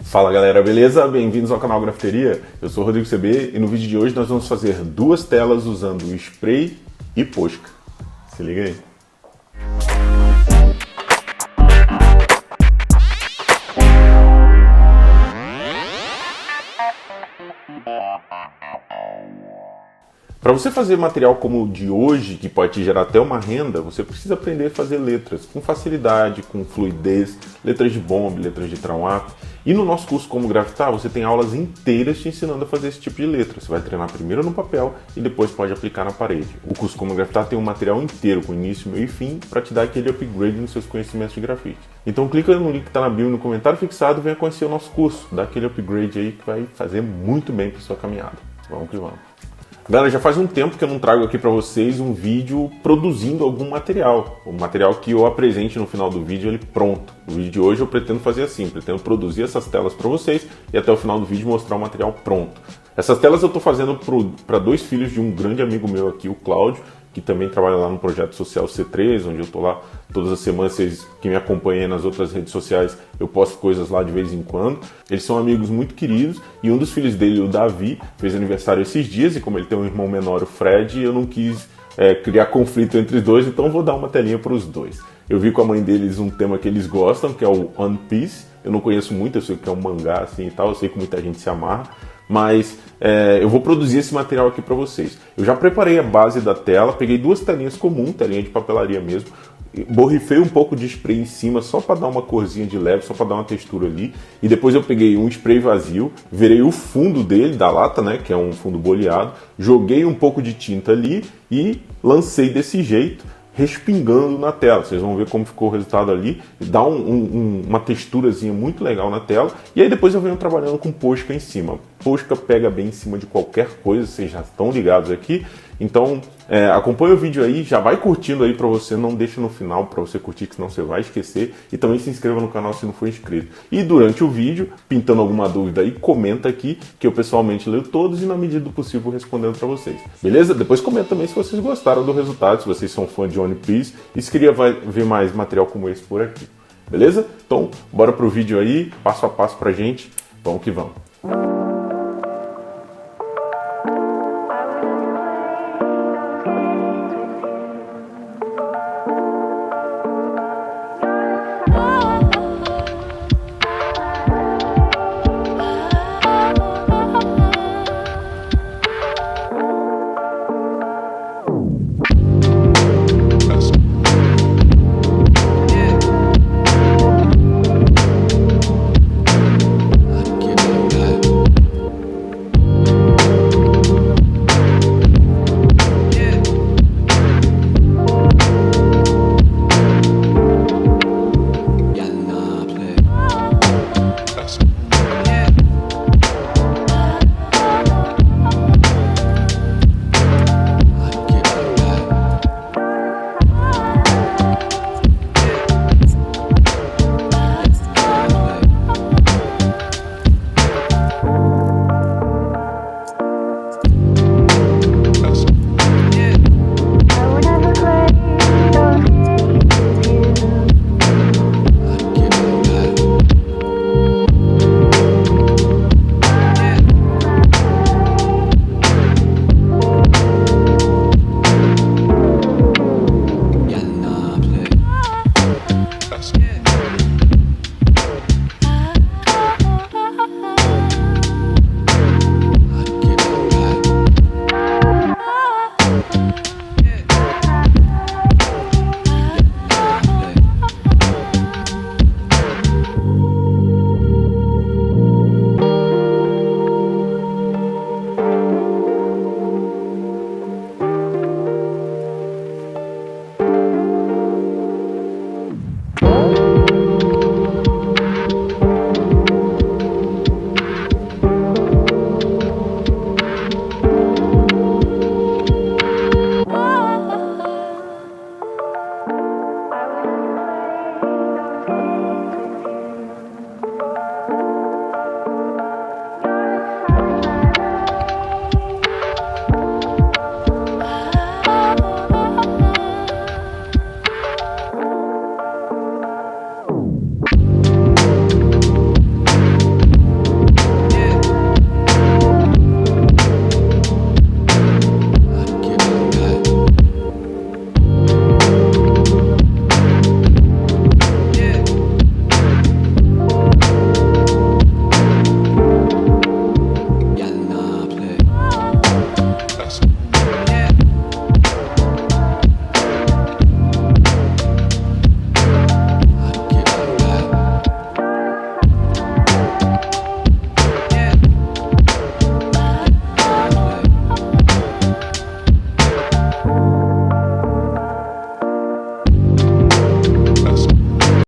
Fala galera, beleza? Bem-vindos ao canal Grafiteria. Eu sou o Rodrigo CB e no vídeo de hoje nós vamos fazer duas telas usando spray e Posca. Se liga aí. Para você fazer material como o de hoje, que pode te gerar até uma renda, você precisa aprender a fazer letras com facilidade, com fluidez, letras de bombe, letras de trawap. E no nosso curso Como Grafitar, você tem aulas inteiras te ensinando a fazer esse tipo de letra. Você vai treinar primeiro no papel e depois pode aplicar na parede. O curso Como Grafitar tem um material inteiro, com início, meio e fim, para te dar aquele upgrade nos seus conhecimentos de grafite. Então clica no link que está na bio no comentário fixado e venha conhecer o nosso curso. Dá aquele upgrade aí que vai fazer muito bem para sua caminhada. Vamos que vamos. Galera, já faz um tempo que eu não trago aqui para vocês um vídeo produzindo algum material. O material que eu apresente no final do vídeo, ele pronto. No vídeo de hoje eu pretendo fazer assim, pretendo produzir essas telas para vocês e até o final do vídeo mostrar o material pronto. Essas telas eu estou fazendo para dois filhos de um grande amigo meu aqui, o Cláudio, que também trabalha lá no projeto social C3, onde eu estou lá todas as semanas. Vocês que me acompanham nas outras redes sociais, eu posto coisas lá de vez em quando. Eles são amigos muito queridos e um dos filhos dele, o Davi, fez aniversário esses dias e como ele tem um irmão menor, o Fred, eu não quis criar conflito entre os dois, então vou dar uma telinha para os dois. Eu vi com a mãe deles um tema que eles gostam, que é o One Piece. Eu não conheço muito, eu sei que é um mangá assim e tal, eu sei que muita gente se amarra. Mas eu vou produzir esse material aqui para vocês. Eu já preparei a base da tela, peguei duas telinhas comuns, telinha de papelaria mesmo, borrifei um pouco de spray em cima só para dar uma corzinha de leve, só para dar uma textura ali, e depois eu peguei um spray vazio, virei o fundo dele, da lata, né, que é um fundo boleado, joguei um pouco de tinta ali e lancei desse jeito, respingando na tela. Vocês vão ver como ficou o resultado ali. Dá uma texturazinha muito legal na tela. E aí depois eu venho trabalhando com Posca em cima. Posca pega bem em cima de qualquer coisa, vocês já estão ligados aqui. Então acompanha o vídeo aí, já vai curtindo aí para você, não deixa no final para você curtir, que senão você vai esquecer. E também se inscreva no canal se não for inscrito. E durante o vídeo, pintando alguma dúvida aí, comenta aqui, que eu pessoalmente leio todos e na medida do possível respondendo para vocês. Beleza? Depois comenta também se vocês gostaram do resultado, se vocês são fã de One Piece e se queria ver mais material como esse por aqui. Beleza? Então, bora pro vídeo aí, passo a passo pra gente. Vamos que vamos.